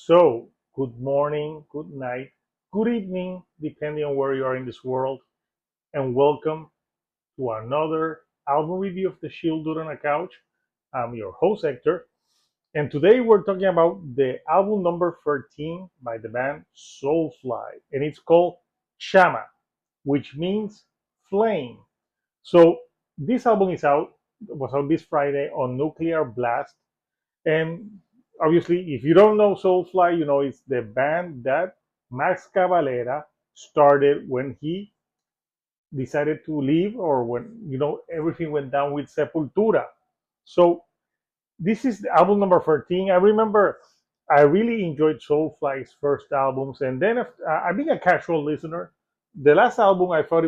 So, good morning, good night, good evening, depending on where you are in this world, and welcome to another album review of the Shield Dude on a Couch. I'm your host, Hector, and today we're talking about the album number 13 by the band Soulfly, and it's called Chama, which means flame. So, this album was out this Friday on Nuclear Blast, and obviously, if you don't know Soulfly, you know it's the band that Max Cavalera started when he decided to leave, or when everything went down with Sepultura. So this is the album number 13. I remember I really enjoyed Soulfly's first albums, and then I've been a casual listener. The last album I thought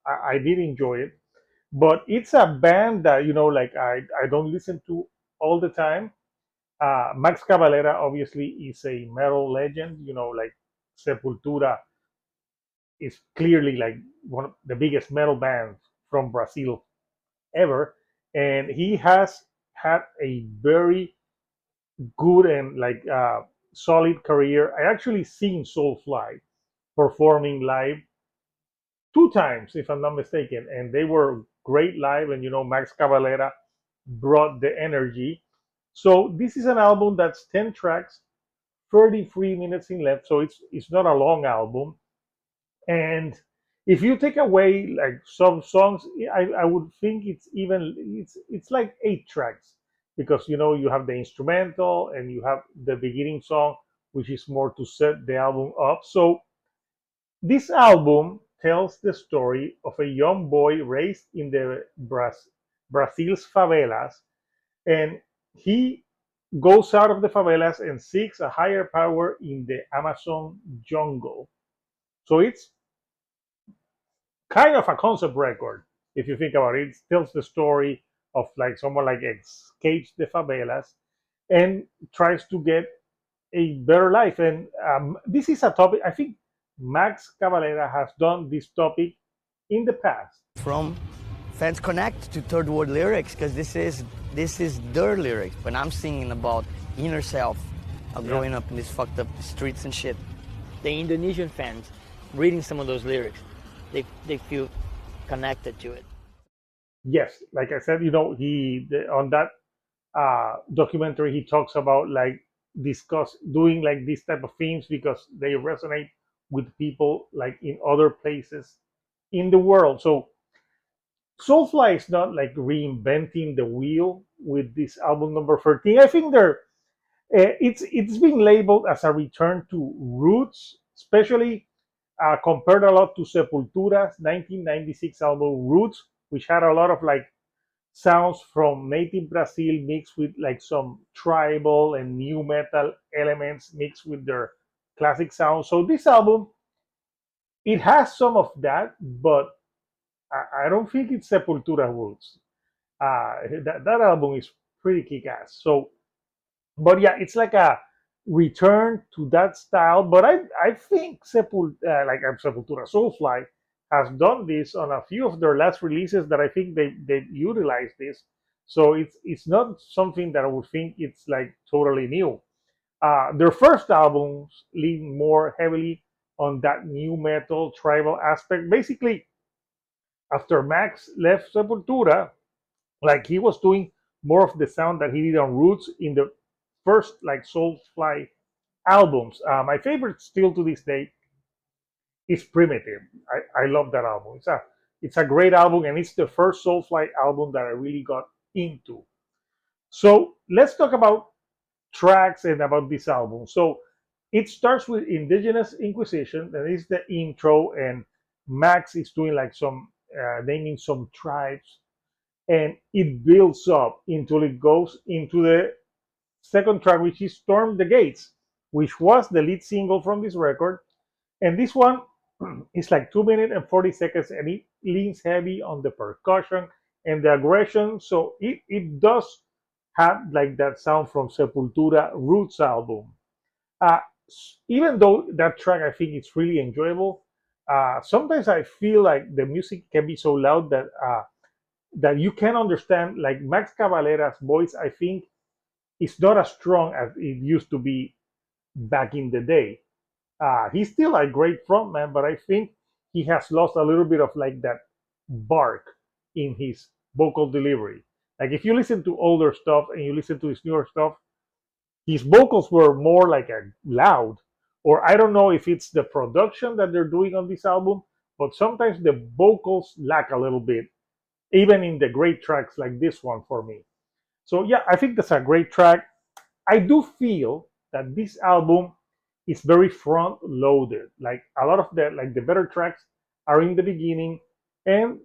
I did enjoy it, but it's a band that like I don't listen to all the time. Max Cavalera obviously is a metal legend. Like Sepultura is clearly like one of the biggest metal bands from Brazil ever, and he has had a very good and solid career. I actually seen Soulfly performing live two times, if I'm not mistaken, and they were great live. And Max Cavalera brought the energy. So this is an album that's 10 tracks, 33 minutes in length, so it's not a long album. And if you take away like some songs, I would think it's like 8 tracks, because you have the instrumental and you have the beginning song, which is more to set the album up. So this album tells the story of a young boy raised in the Brazil's favelas, and he goes out of the favelas and seeks a higher power in the Amazon jungle. So it's kind of a concept record if you think about it. It tells the story of like someone like escapes the favelas and tries to get a better life. And this is a topic I think Max Cavalera has done this topic in the past. From fans connect to third world lyrics, because this is their lyrics when I'm singing about inner self of growing up in these fucked up streets and shit. The Indonesian fans reading some of those lyrics, they feel connected to it. Yes, like I said, on that documentary, he talks about like discuss doing like these type of themes because they resonate with people like in other places in the world. So Soulfly is not like reinventing the wheel with this album number 13. I think it's being labeled as a return to roots, especially compared a lot to Sepultura's 1996 album Roots, which had a lot of like sounds from native Brazil mixed with like some tribal and new metal elements mixed with their classic sound. So this album, it has some of that, but I don't think it's Sepultura roots. That album is pretty kick-ass. So, but yeah, it's like a return to that style. But I think Sepultura Soulfly has done this on a few of their last releases that I think they utilized this. So it's not something that I would think it's like totally new. Their first albums lean more heavily on that new metal tribal aspect. Basically, after Max left Sepultura, like he was doing more of the sound that he did on Roots in the first like Soulfly albums. My favorite still to this day is Primitive. I love that album. It's a great album, and it's the first Soulfly album that I really got into. So let's talk about tracks and about this album. So it starts with Indigenous Inquisition, that is the intro, and Max is doing like some naming some tribes, and it builds up until it goes into the second track, which is Storm the Gates, which was the lead single from this record. And this one is like 2 minutes and 40 seconds, and it leans heavy on the percussion and the aggression. So it does have like that sound from Sepultura Roots album. Uh, Even though that track I think it's really enjoyable, sometimes I feel like the music can be so loud that you can understand. Like Max Cavalera's voice, I think, is not as strong as it used to be back in the day. He's still a great frontman, but I think he has lost a little bit of like that bark in his vocal delivery. Like if you listen to older stuff and you listen to his newer stuff, his vocals were more like a loud, or I don't know if it's the production that they're doing on this album, but sometimes the vocals lack a little bit, even in the great tracks like this one for me. So yeah, I think that's a great track. I do feel that this album is very front loaded. Like a lot of the better tracks are in the beginning, and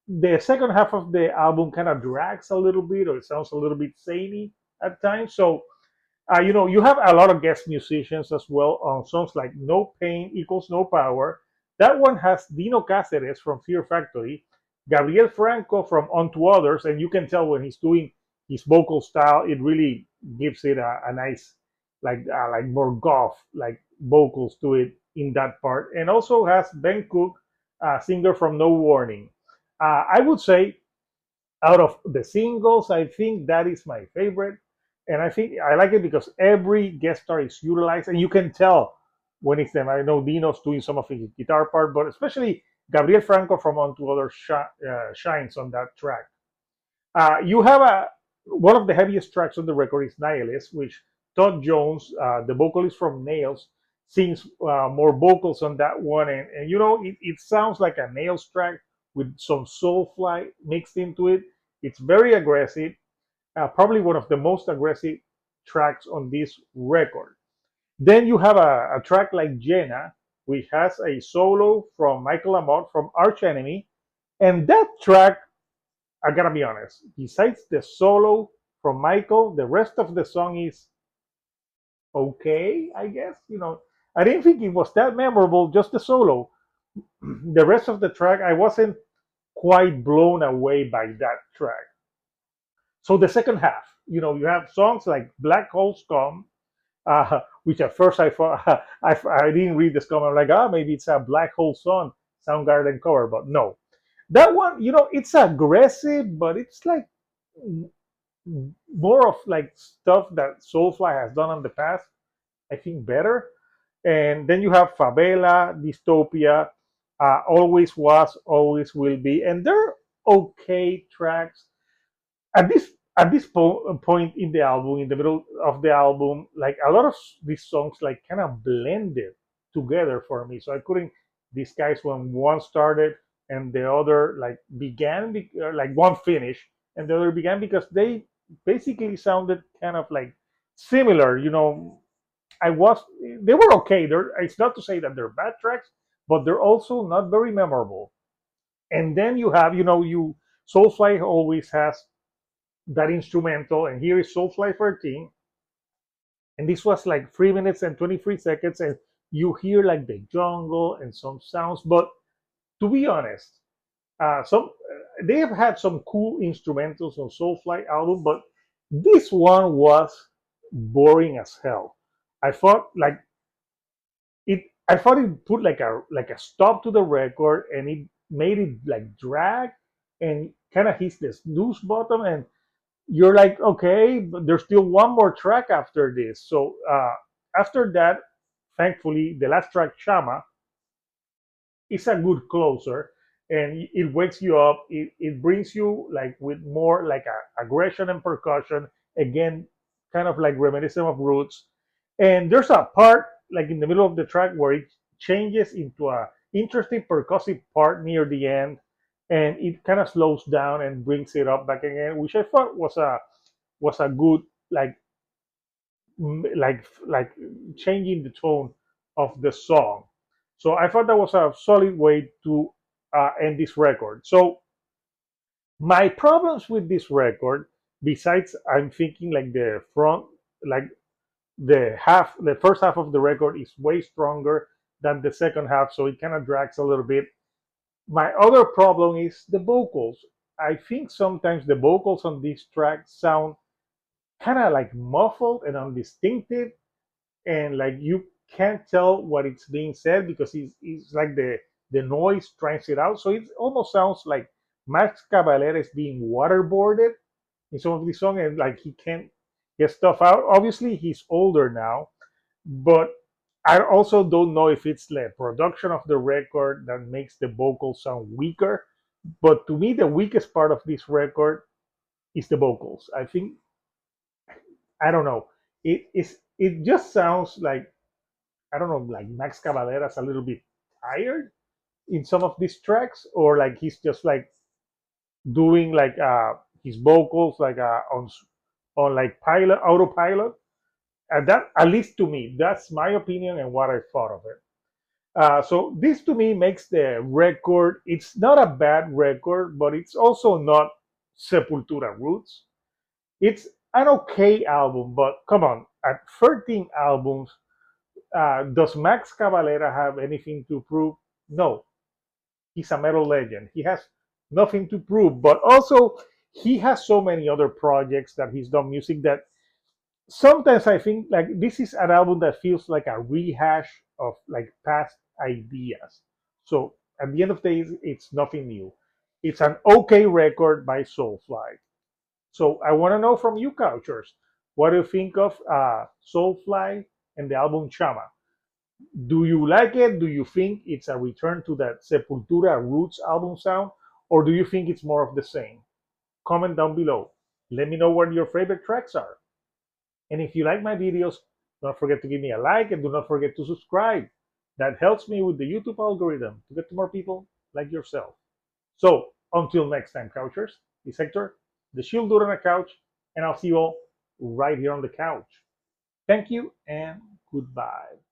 the second half of the album kind of drags a little bit, or it sounds a little bit samey at times. So you have a lot of guest musicians as well on songs like No Pain Equals No Power. That one has Dino Cáceres from Fear Factory, Gabriel Franco from On to Others, and you can tell when he's doing his vocal style, it really gives it a nice, like more goth, like vocals to it in that part. And also has Ben Cook, singer from No Warning. I would say out of the singles, I think that is my favorite. And I think I like it because every guest star is utilized, and you can tell when it's them. I know Dino's doing some of his guitar part, but especially Gabriel Franco from On to Others shines on that track. You have one of the heaviest tracks on the record is Nihilist, which Todd Jones, the vocalist from Nails, sings more vocals on that one, and it sounds like a Nails track with some Soulfly mixed into it. It's very aggressive, probably one of the most aggressive tracks on this record. Then you have a track like Jenna, which has a solo from Michael Amott from Arch Enemy, and that track, I gotta be honest, besides the solo from Michael, the rest of the song is okay, I guess. I didn't think it was that memorable, just the solo. The rest of the track, I wasn't quite blown away by that track. So the second half, you have songs like Black Hole Scum, which at first I thought I didn't read the scum. I'm like, maybe it's a Black Hole Sun Soundgarden cover, but no. That one, it's aggressive, but it's like more of like stuff that Soulfly has done in the past. I think better. And then you have Favela, Dystopia, Always Was, Always Will Be, and they're okay tracks at this point in the album, in the middle of the album. Like a lot of these songs, like kind of blended together for me. So I couldn't disguise when one started and the other like began, like one finished and the other began, because they basically sounded kind of like similar. I was they were okay. It's not to say that they're bad tracks, but they're also not very memorable. And then you have, Soulfly always has that instrumental, and here is Soulfly 13, and this was like 3 minutes and 23 seconds, and you hear like the jungle and some sounds. But to be honest, some they have had some cool instrumentals on Soulfly album, but this one was boring as hell. I thought like it put like a stop to the record, and it made it like drag and kind of hits the snooze button, and you're like, okay, but there's still one more track after this. So after that, thankfully, the last track, Shama, is a good closer, and it wakes you up. It brings you like with more like aggression and percussion. Again, kind of like reminiscent of Roots. And there's a part like in the middle of the track where it changes into a interesting percussive part near the end, and it kind of slows down and brings it up back again, which I thought was a good like like changing the tone of the song. So I thought that was a solid way to end this record. So my problems with this record, besides I'm thinking like the front, like the first half of the record is way stronger than the second half, so it kind of drags a little bit. My other problem is the vocals. I think sometimes the vocals on this track sound kind of like muffled and undistinctive, and like you can't tell what it's being said because it's like the noise drowns it out. So it almost sounds like Max Cavalera is being waterboarded in some of these songs, and like he can't get stuff out. Obviously, he's older now, But I also don't know if it's the production of the record that makes the vocals sound weaker. But to me, the weakest part of this record is the vocals. I think I don't know. It just sounds like I don't know, like Max Cavalera's a little bit tired in some of these tracks, or like he's just like doing like his vocals like on like pilot autopilot. And that, at least to me, that's my opinion and what I thought of it. So this to me makes the record. It's not a bad record, but it's also not Sepultura roots. It's an okay album, but come on, at 13 albums, does Max Cavalera have anything to prove? No, he's a metal legend. He has nothing to prove, but also he has so many other projects that he's done music that sometimes I think like this is an album that feels like a rehash of like past ideas. So at the end of the day, it's nothing new. It's an okay record by Soulfly. So I want to know from you, cultures, what do you think of Soulfly and the album Chama? Do you like it? Do you think it's a return to that Sepultura Roots album sound? Or do you think it's more of the same? Comment down below. Let me know what your favorite tracks are. And if you like my videos, don't forget to give me a like and do not forget to subscribe. That helps me with the YouTube algorithm to get to more people like yourself. So until next time, couchers, this is Hector, the shield dude on the couch, and I'll see you all right here on the couch. Thank you and goodbye.